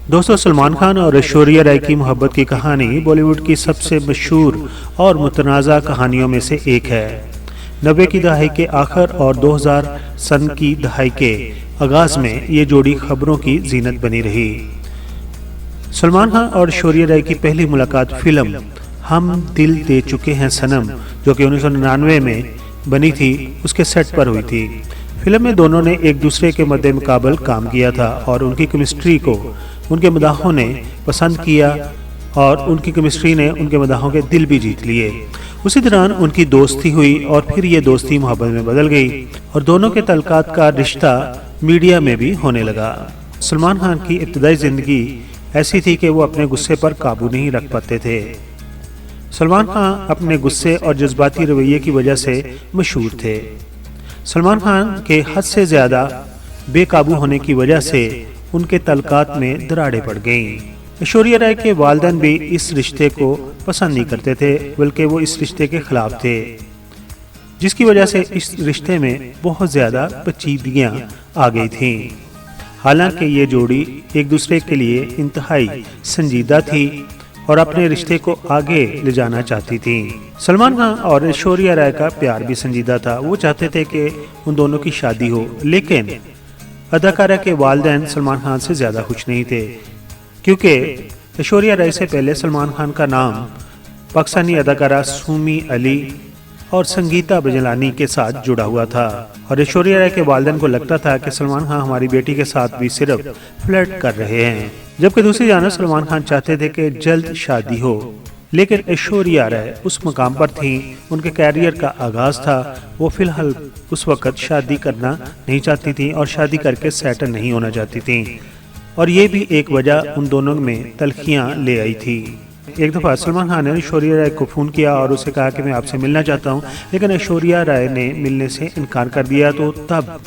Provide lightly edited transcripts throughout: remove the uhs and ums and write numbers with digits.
दोस्तों, सलमान खान और ऐश्वर्या राय की मोहब्बत की कहानी बॉलीवुड की सबसे मशहूर और मुतनाज़ा कहानियों में से एक है। 90 की दहाई के आखिर और 2000 सन की दहाई के आगाज में ये जोड़ी खबरों की जीनत बनी रही। सलमान खान और ऐश्वर्या राय की पहली मुलाकात फिल्म हम दिल दे चुके हैं सनम, जो कि 1999 में बनी थी, उसके सेट पर हुई थी। फिल्म में दोनों ने एक दूसरे के मद्दे मुकाबल काम किया था और उनकी केमिस्ट्री को उनके मदाहों ने पसंद किया और उनकी केमिस्ट्री ने उनके मदाहों के दिल भी जीत लिए। उसी दौरान उनकी दोस्ती हुई और फिर ये दोस्ती मोहब्बत में बदल गई और दोनों के तल्कात का रिश्ता मीडिया में भी होने लगा। सलमान खान की इब्तदाई ज़िंदगी ऐसी थी कि वो अपने गुस्से पर काबू नहीं रख पाते थे। सलमान खान अपने गुस्से और जज्बाती रवैये की वजह से मशहूर थे। सलमान खान के हद से ज़्यादा बेकाबू होने की वजह से उनके तल्कात में दरारें पड़ गईं। ऐश्वर्या राय के वालिदैन भी इस रिश्ते को पसंद नहीं करते थे, बल्कि वो इस रिश्ते के खिलाफ थे, जिसकी वजह से इस रिश्ते में बहुत ज़्यादा पेचीदगियां आ गई थीं। हालांकि ये जोड़ी एक दूसरे के लिए इंतहाई संजीदा थी और अपने रिश्ते को आगे ले जाना चाहती थी। सलमान खान और ऐश्वर्या राय का प्यार भी संजीदा था। वो चाहते थे कि उन दोनों की शादी हो, लेकिन अदाकारा के वालिदैन सलमान खान से ज़्यादा खुश नहीं थे, क्योंकि ऐश्वर्या राय से पहले सलमान खान का नाम पाकिस्तानी अदाकारा सुमी अली और संगीता बजलानी के साथ जुड़ा हुआ था और ऐश्वर्या राय के वालिदैन को लगता था कि सलमान खान हमारी बेटी के साथ भी सिर्फ फ्लर्ट कर रहे हैं। जबकि दूसरी जानब सलमान खान चाहते थे कि जल्द शादी हो, लेकिन ऐश्वर्या राय उस मकाम पर थी, उनके कैरियर का आगाज था। वो फिलहाल उस वक्त शादी करना नहीं चाहती थी और शादी करके सेटल नहीं होना चाहती थी, और ये भी एक वजह उन दोनों में तल्खियां ले आई थी। एक दफ़ा सलमान खान ने ऐश्वर्या राय को फ़ोन किया और उसे कहा कि मैं आपसे मिलना चाहता हूँ, लेकिन ऐश्वर्या राय ने मिलने से इनकार कर दिया। तो तब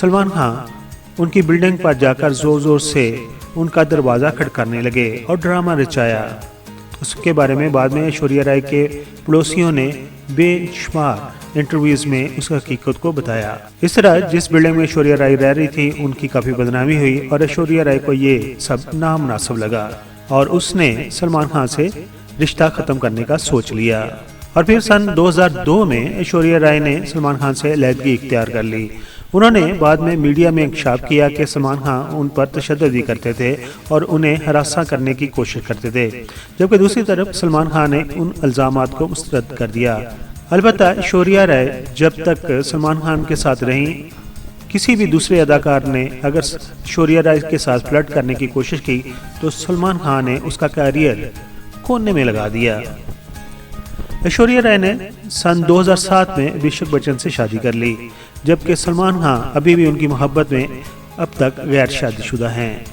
सलमान खान उनकी बिल्डिंग पर जाकर ज़ोर ज़ोर से उनका दरवाज़ा खटखटाने लगे और ड्रामा रचाया। उसके बारे में बाद में ऐश्वर्या राय के पड़ोसियों ने बेशुमार इंटरव्यूज़ में उस हकीकत को बताया। इस तरह जिस बिल्डिंग में ऐश्वर्या राय रह रही थी उनकी काफ़ी बदनामी हुई और ऐश्वर्या राय को ये सब नामुनासिब लगा और उसने सलमान खान से रिश्ता ख़त्म करने का सोच लिया। और फिर सन 2002 में ऐश्वर्या राय ने सलमान खान से अलहदगी इख्तियार कर ली। उन्होंने बाद में मीडिया में इंकशाफ किया कि सलमान खान उन पर तशद्दुद भी करते थे और उन्हें हरासा करने की कोशिश करते थे, जबकि दूसरी तरफ सलमान खान ने उन इल्ज़ामात को मुस्तरद कर दिया। अलबत्ता ऐश्वर्या राय जब तक सलमान खान के साथ रहीं, किसी भी दूसरे अदाकार ने अगर ऐश्वर्या राय के साथ फ्लर्ट करने की कोशिश की तो सलमान खान ने उसका कैरियर कोने में लगा दिया। ऐश्वर्या राय ने सन 2007 में ऋषभ बच्चन से शादी कर ली, जबकि सलमान खान अभी भी उनकी मोहब्बत में अब तक गैर शादीशुदा हैं।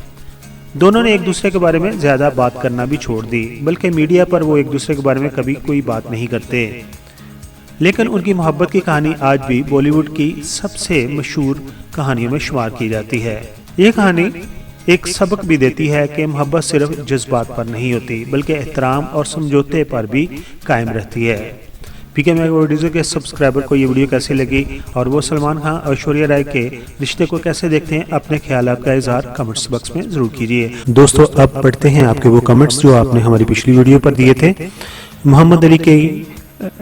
दोनों ने एक दूसरे के बारे में ज़्यादा बात करना भी छोड़ दी, बल्कि मीडिया पर वो एक दूसरे के बारे में कभी कोई बात नहीं करते। लेकिन उनकी मोहब्बत की कहानी आज भी बॉलीवुड की सबसे मशहूर कहानियों में शुमार की जाती है। ये कहानी एक सबक भी देती है कि मोहब्बत सिर्फ जज्बात पर नहीं होती, बल्कि एहतराम और समझौते पर भी कायम रहती है। पीके वीडियो के सब्सक्राइबर को ये वीडियो कैसी लगी और वो सलमान खान और ऐश्वर्या राय के रिश्ते को कैसे देखते हैं, अपने ख्यालात का इजहार कमेंट्स बॉक्स में जरूर कीजिए। दोस्तों, अब पढ़ते हैं आपके वो कमेंट्स जो आपने हमारी पिछली वीडियो पर दिए थे। मोहम्मद अली के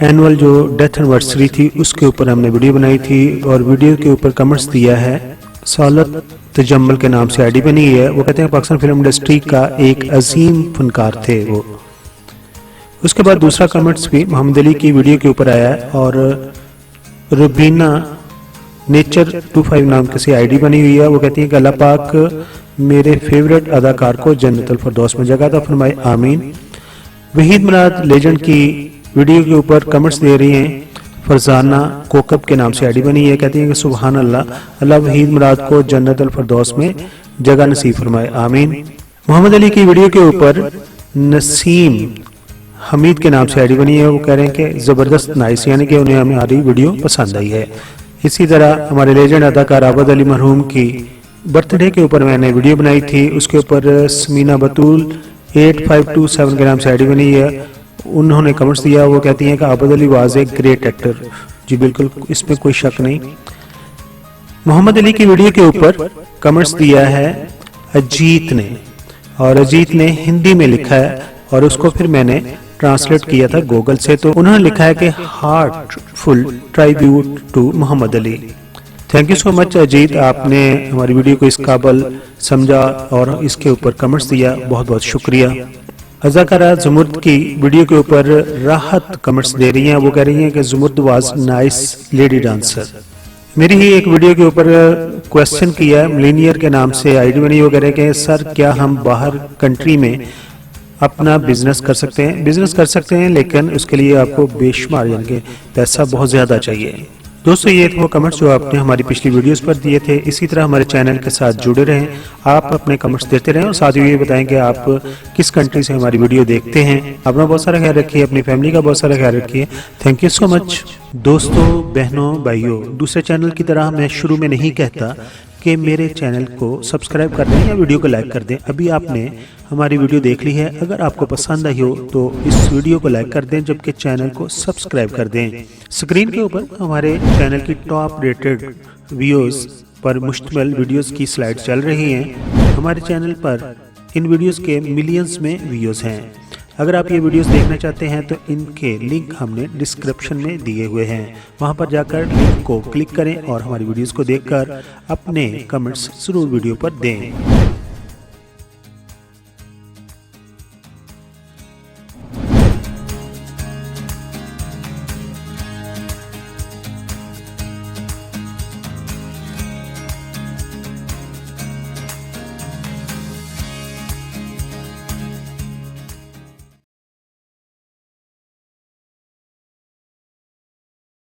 एनुअल जो डेथ एनिवर्सरी थी उसके ऊपर हमने वीडियो बनाई थी और वीडियो के ऊपर कमेंट्स दिया है सालत तजम्मल के नाम से आईडी बनी है। वो कहते हैं पाकिस्तान फिल्म इंडस्ट्री का एक अजीम फनकार थे वो। उसके बाद दूसरा कमेंट्स भी मोहम्मद अली की वीडियो के ऊपर आया है और रुबीना नेचर 25 नाम किसी आईडी बनी हुई है। वो कहती है कि अल्लाह पाक मेरे फेवरेट अदाकार को जन्नतुल फिरदौस में जगह अता फरमाए, आमीन। वहीद मुराद लेजेंड की वीडियो के ऊपर कमेंट्स दे रही हैं। फरजाना कोकब के नाम से आईडी बनी है, कहती है कि सुबहान अल्लाह, अल्लाह वहीद मुराद को जन्नतुल फिरदौस में जगह नसीब फरमाए, आमीन। मोहम्मद अली की वीडियो के ऊपर नसीम हमीद के नाम से आईडी बनी है। वो कह रहे हैं कि ज़बरदस्त नाइस, यानी कि उन्हें हमारी वीडियो पसंद आई है। इसी तरह हमारे लेजेंड अदाकार आबद अली मरहूम की बर्थडे के ऊपर मैंने वीडियो बनाई थी, उसके ऊपर समीना बतूल 8527 के नाम से आईडी बनी है। उन्होंने कमेंट्स दिया, वो कहती हैं कि Abid Ali was a great actor. जी बिल्कुल, इसमें कोई शक नहीं। मोहम्मद अली की वीडियो के ऊपर कमेंट्स दिया है अजीत ने, और अजीत ने हिंदी में लिखा है और उसको फिर मैंने ट्रांसलेट किया था गूगल से। तो उन्होंने लिखा है कि heartful tribute to Mohammad Ali. Thank you so much Ajit, आपने हमारी वीडियो को इस काबल समझा और इसके ऊपर कमेंट्स दिया, बहुत बहुत शुक्रिया। अज़ाकारा ज़ुमुर्द की वीडियो के ऊपर राहत कमेंट्स दे रही हैं, वो कह रही हैं कि ज़ुमुर्द वाज नाइस लेडी डांसर। मेरी ही एक वीडियो के ऊपर क्वेश्चन किया है मिलीनियर के नाम से आईडी बनी, वो कह रहे हैं कि सर क्या हम बाहर कंट्री में अपना बिजनेस कर सकते हैं? बिजनेस कर सकते हैं, लेकिन उसके लिए आपको बेशुमार यानी कि पैसा बहुत ज़्यादा चाहिए। दोस्तों ये थे वो कमेंट्स जो आपने हमारी पिछली वीडियोस पर दिए थे। इसी तरह हमारे चैनल के साथ जुड़े रहें, आप अपने कमेंट्स देते रहें और साथ ही ये बताएं कि आप किस कंट्री से हमारी वीडियो देखते हैं। अपना बहुत सारा ख्याल रखिए, अपनी फैमिली का बहुत सारा ख्याल रखिए। Thank you so much. दोस्तों, बहनों, भाइयों, दूसरे चैनल की तरह मैं शुरू में नहीं कहता कि मेरे चैनल को सब्सक्राइब कर दें या वीडियो को लाइक कर दें। अभी आपने हमारी वीडियो देख ली है, अगर आपको पसंद आई हो तो इस वीडियो को लाइक कर दें, जबकि चैनल को सब्सक्राइब कर दें। स्क्रीन के ऊपर हमारे चैनल की टॉप रेटेड वीडियोस पर मुश्तमिल वीडियोस की स्लाइड चल रही हैं। हमारे चैनल पर इन वीडियोस के मिलियंस में व्यूज़ हैं। अगर आप ये वीडियोस देखना चाहते हैं तो इनके लिंक हमने डिस्क्रिप्शन में दिए हुए हैं, वहां पर जाकर लिंक को क्लिक करें और हमारी वीडियोस को देखकर अपने कमेंट्स जरूर वीडियो पर दें।